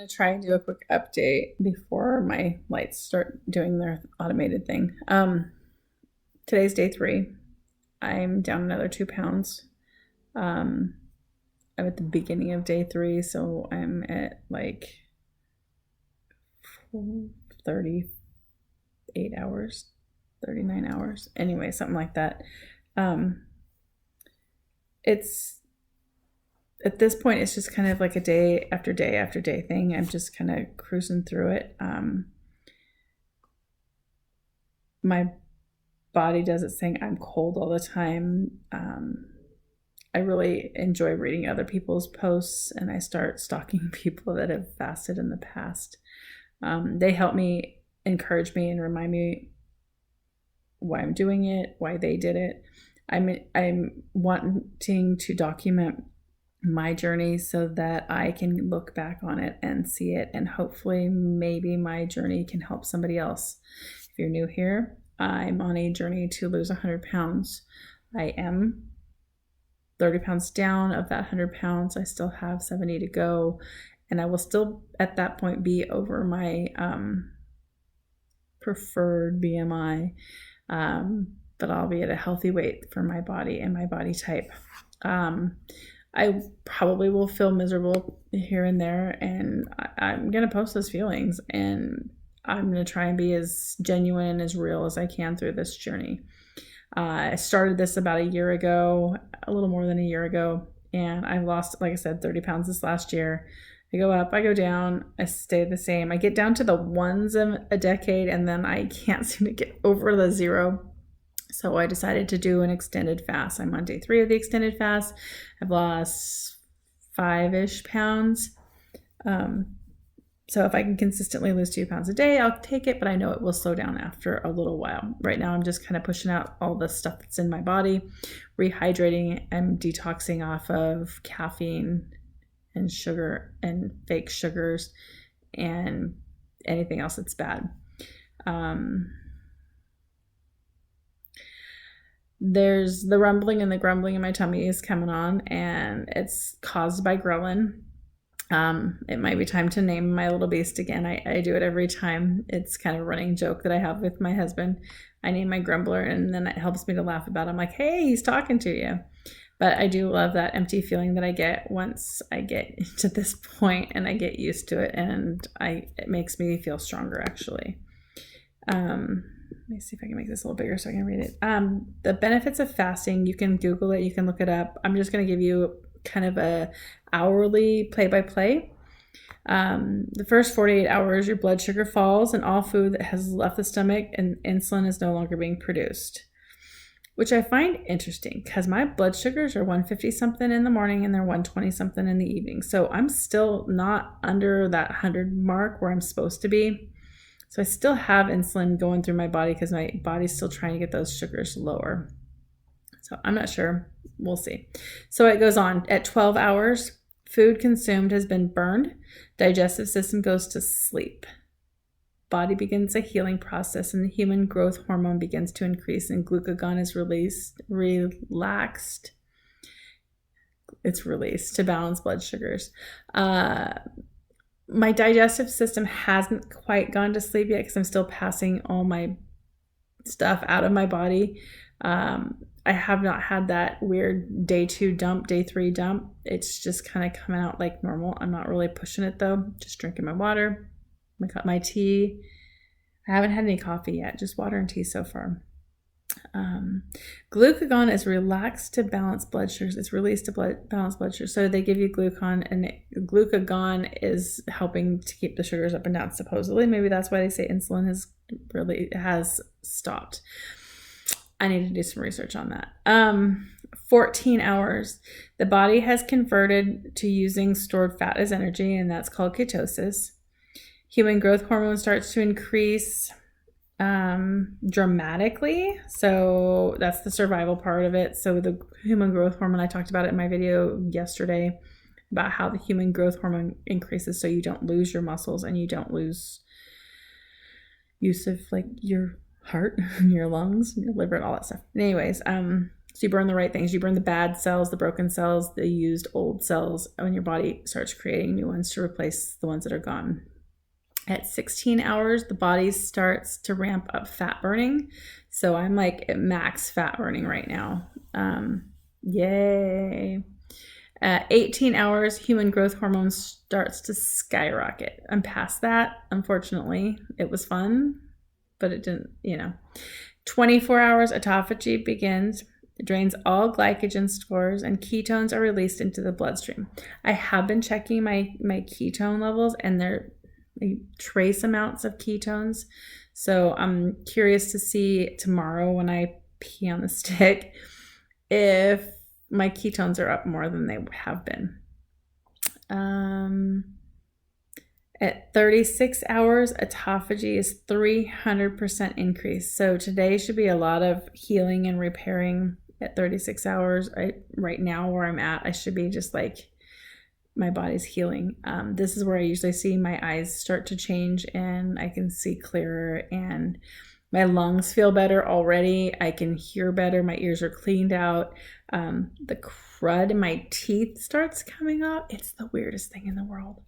to try and do a quick update before my lights start doing their automated thing. Today's day 3. I'm down another 2 pounds. I'm at the beginning of day 3, so I'm at like 38 hours, 39 hours. Anyway, something like that. It's at this point, it's just kind of like a day after day after day thing. I'm just kind of cruising through it. My body does its thing. I'm cold all the time. I really enjoy reading other people's posts, and I start stalking people that have fasted in the past. They help me, encourage me, and remind me why I'm doing it, why they did it. I'm wanting to document my journey so that I can look back on it and see it, and hopefully maybe my journey can help somebody else. If you're new here, I'm on a journey to lose 100 pounds. I am 30 pounds down. Of that 100 pounds, I still have 70 to go, and I will still at that point be over my preferred BMI, but I'll be at a healthy weight for my body and my body type. I probably will feel miserable here and there, and I'm going to post those feelings, and I'm going to try and be as genuine and as real as I can through this journey. I started this about a year ago, a little more than a year ago, and I've lost, like I said, 30 pounds this last year. I go up, I go down, I stay the same. I get down to the ones of a decade, and then I can't seem to get over the 0. So I decided to do an extended fast. I'm on day 3 of the extended fast. I've lost 5-ish pounds. So if I can consistently lose 2 pounds a day, I'll take it, but I know it will slow down after a little while. Right now, I'm just kind of pushing out all the stuff that's in my body, rehydrating and detoxing off of caffeine and sugar and fake sugars and anything else that's bad. There's the rumbling and the grumbling in my tummy is coming on, and it's caused by ghrelin. It might be time to name my little beast again. I do it every time. It's kind of a running joke that I have with my husband. I name my grumbler, and then it helps me to laugh about it. I'm like, hey, he's talking to you. But I do love that empty feeling that I get once I get to this point and I get used to it, and it makes me feel stronger, actually. Let me see if I can make this a little bigger so I can read it. The benefits of fasting, you can Google it, you can look it up. I'm just going to give you kind of a hourly play-by-play. The first 48 hours, your blood sugar falls, and all food that has left the stomach and insulin is no longer being produced, which I find interesting because my blood sugars are 150 something in the morning and they're 120 something in the evening. So I'm still not under that 100 mark where I'm supposed to be. So I still have insulin going through my body because my body's still trying to get those sugars lower. So I'm not sure. We'll see. So it goes on. At 12 hours, food consumed has been burned. Digestive system goes to sleep. Body begins a healing process, and the human growth hormone begins to increase, and glucagon is relaxed. It's released to balance blood sugars. My digestive system hasn't quite gone to sleep yet because I'm still passing all my stuff out of my body. I have not had that weird day 2 dump, day 3 dump. It's just kind of coming out like normal. I'm not really pushing it though. Just drinking my water, my tea. I haven't had any coffee yet, just water and tea so far. Glucagon is relaxed to balance blood sugars. It's released to balance blood sugars. So they give you glucagon, and glucagon is helping to keep the sugars up and down, supposedly. Maybe that's why they say insulin has stopped. I need to do some research on that. 14 hours. The body has converted to using stored fat as energy, and that's called ketosis. Human growth hormone starts to increase dramatically. So that's the survival part of it. So the human growth hormone, I talked about it in my video yesterday about how the human growth hormone increases so you don't lose your muscles and you don't lose use of like your heart and your lungs and your liver and all that stuff. Anyways, So you burn the right things. You burn the bad cells, the broken cells, the used old cells, when your body starts creating new ones to replace the ones that are gone. At 16 hours, the body starts to ramp up fat burning. So I'm like at max fat burning right now. Yay. At 18 hours, human growth hormone starts to skyrocket. I'm past that, unfortunately. It was fun, but it didn't, 24 hours, autophagy begins. It drains all glycogen stores and ketones are released into the bloodstream. I have been checking my ketone levels, and they're trace amounts of ketones. So I'm curious to see tomorrow when I pee on the stick if my ketones are up more than they have been. At 36 hours, autophagy is 300% increase. So today should be a lot of healing and repairing at 36 hours. Right now where I'm at, I should be just like, my body's healing. This is where I usually see my eyes start to change and I can see clearer, and my lungs feel better already. I can hear better. My ears are cleaned out. The crud in my teeth starts coming up. It's the weirdest thing in the world.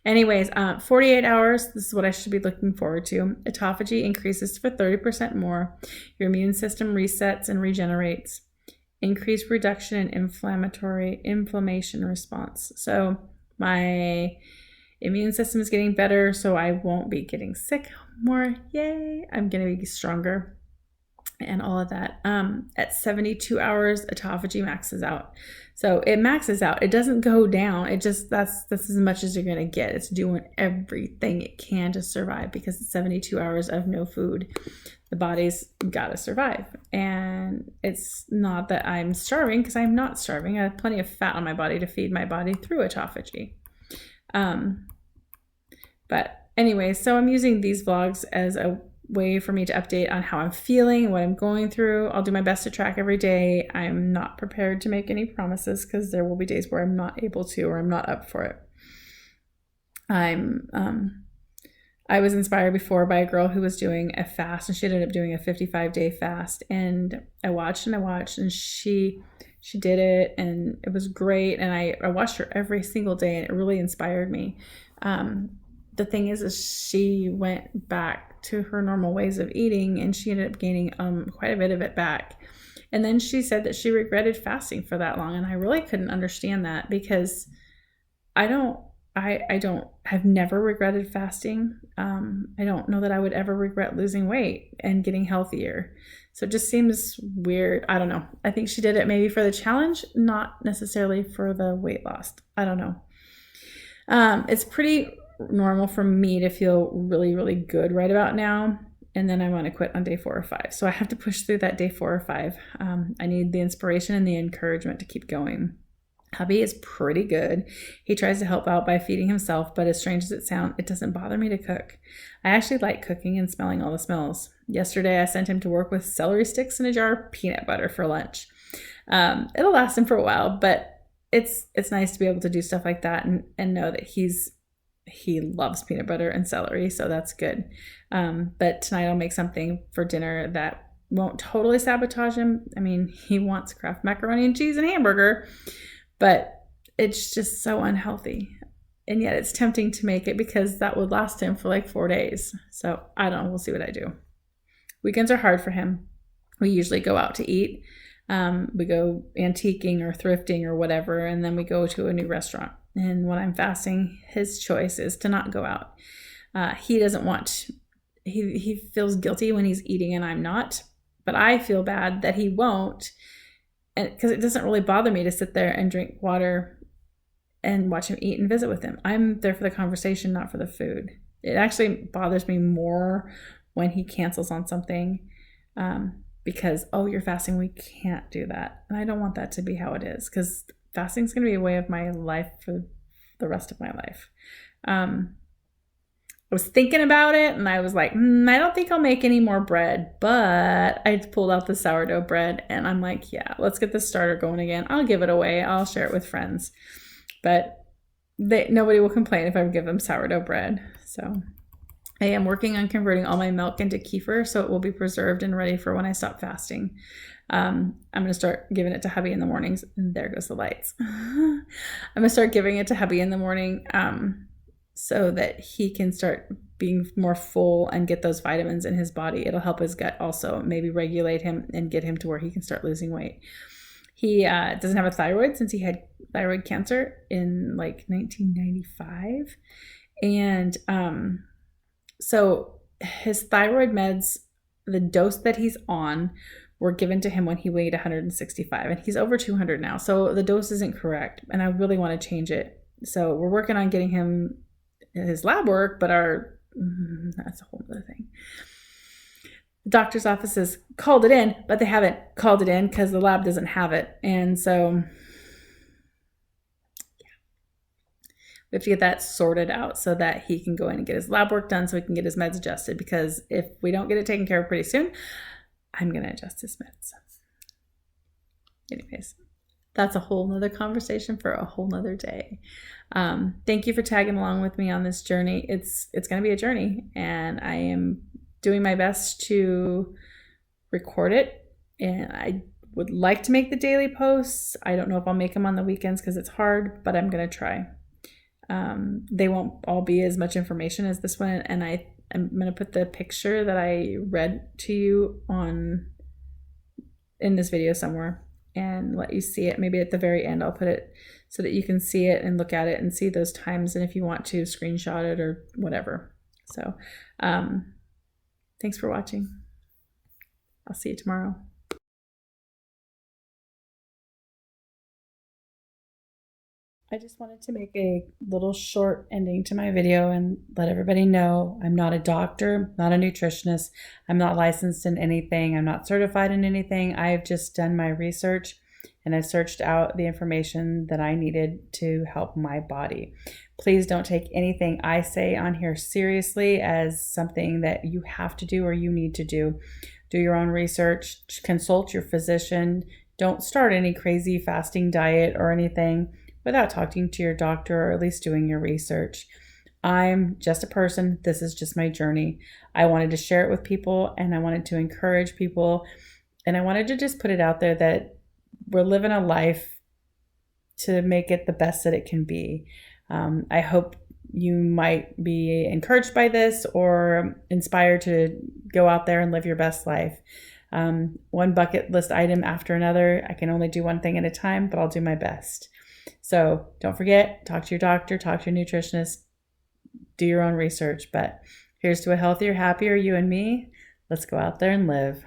Anyways, 48 hours, this is what I should be looking forward to. Autophagy increases for 30% more. Your immune system resets and regenerates. Increased reduction in inflammation response. So my immune system is getting better, so I won't be getting sick more. Yay! I'm going to be stronger and all of that. At 72 hours, autophagy maxes out. So it maxes out. It doesn't go down. It just, that's as much as you're going to get. It's doing everything it can to survive, because it's 72 hours of no food. The body's got to survive. And it's not that I'm starving, because I'm not starving. I have plenty of fat on my body to feed my body through autophagy. But anyway, so I'm using these vlogs as a way for me to update on how I'm feeling, what I'm going through. I'll do my best to track every day. I'm not prepared to make any promises, because there will be days where I'm not able to, or I'm not up for it. I was inspired before by a girl who was doing a fast, and she ended up doing a 55-day fast. And I watched, and she did it, and it was great. And I watched her every single day, and it really inspired me. The thing is she went back to her normal ways of eating, and she ended up gaining quite a bit of it back. And then she said that she regretted fasting for that long, and I really couldn't understand that, because I've never regretted fasting. I don't know that I would ever regret losing weight and getting healthier. So it just seems weird. I don't know. I think she did it maybe for the challenge, not necessarily for the weight loss. I don't know. It's pretty normal for me to feel really, really good right about now. And then I want to quit on day 4 or 5. So I have to push through that day 4 or 5. I need the inspiration and the encouragement to keep going. Hubby is pretty good. He tries to help out by feeding himself, but as strange as it sounds, it doesn't bother me to cook. I actually like cooking and smelling all the smells. Yesterday, I sent him to work with celery sticks and a jar of peanut butter for lunch. It'll last him for a while, but it's nice to be able to do stuff like that and know that he loves peanut butter and celery, so that's good. But tonight I'll make something for dinner that won't totally sabotage him. I mean, he wants Kraft macaroni and cheese and hamburger, but it's just so unhealthy. And yet it's tempting to make it, because that would last him for like 4 days. So I don't know. We'll see what I do. Weekends are hard for him. We usually go out to eat. We go antiquing or thrifting or whatever, and then we go to a new restaurant. And when I'm fasting, his choice is to not go out. He doesn't want, he feels guilty when he's eating and I'm not, but I feel bad that he won't. And because it doesn't really bother me to sit there and drink water and watch him eat and visit with him. I'm there for the conversation, not for the food. It actually bothers me more when he cancels on something, because, oh, you're fasting, we can't do that. And I don't want that to be how it is, because fasting is going to be a way of my life for the rest of my life. I was thinking about it, and I was like, I don't think I'll make any more bread, but I pulled out the sourdough bread, and I'm like, yeah, let's get the starter going again. I'll give it away. I'll share it with friends, but nobody will complain if I give them sourdough bread. So I am working on converting all my milk into kefir, so it will be preserved and ready for when I stop fasting. I'm going to start giving it to hubby in the mornings. And there goes the lights. I'm going to start giving it to hubby in the morning so that he can start being more full and get those vitamins in his body. It'll help his gut also, maybe regulate him and get him to where he can start losing weight. He doesn't have a thyroid since he had thyroid cancer in like 1995. And so his thyroid meds, the dose that he's on, were given to him when he weighed 165, and he's over 200 now. So the dose isn't correct, and I really want to change it. So we're working on getting him his lab work, but that's a whole other thing. The doctor's office has called it in, but they haven't called it in because the lab doesn't have it. And so we have to get that sorted out so that he can go in and get his lab work done so he can get his meds adjusted, because if we don't get it taken care of pretty soon, I'm going to adjust his meds. Anyways, that's a whole nother conversation for a whole nother day. Thank you for tagging along with me on this journey. It's going to be a journey, and I am doing my best to record it. And I would like to make the daily posts. I don't know if I'll make them on the weekends because it's hard, but I'm going to try. They won't all be as much information as this one, and I'm going to put the picture that I read to you in this video somewhere and let you see it. Maybe at the very end I'll put it so that you can see it and look at it and see those times, and if you want to screenshot it or whatever. So thanks for watching. I'll see you tomorrow. I just wanted to make a little short ending to my video and let everybody know I'm not a doctor, not a nutritionist. I'm not licensed in anything. I'm not certified in anything. I've just done my research, and I've searched out the information that I needed to help my body. Please don't take anything I say on here seriously as something that you have to do or you need to do. Do your own research, consult your physician. Don't start any crazy fasting diet or anything without talking to your doctor or at least doing your research. I'm just a person. This is just my journey. I wanted to share it with people, and I wanted to encourage people, and I wanted to just put it out there that we're living a life to make it the best that it can be. I hope you might be encouraged by this or inspired to go out there and live your best life. One bucket list item after another. I can only do one thing at a time, but I'll do my best. So don't forget, talk to your doctor, talk to your nutritionist, do your own research. But here's to a healthier, happier you and me. Let's go out there and live.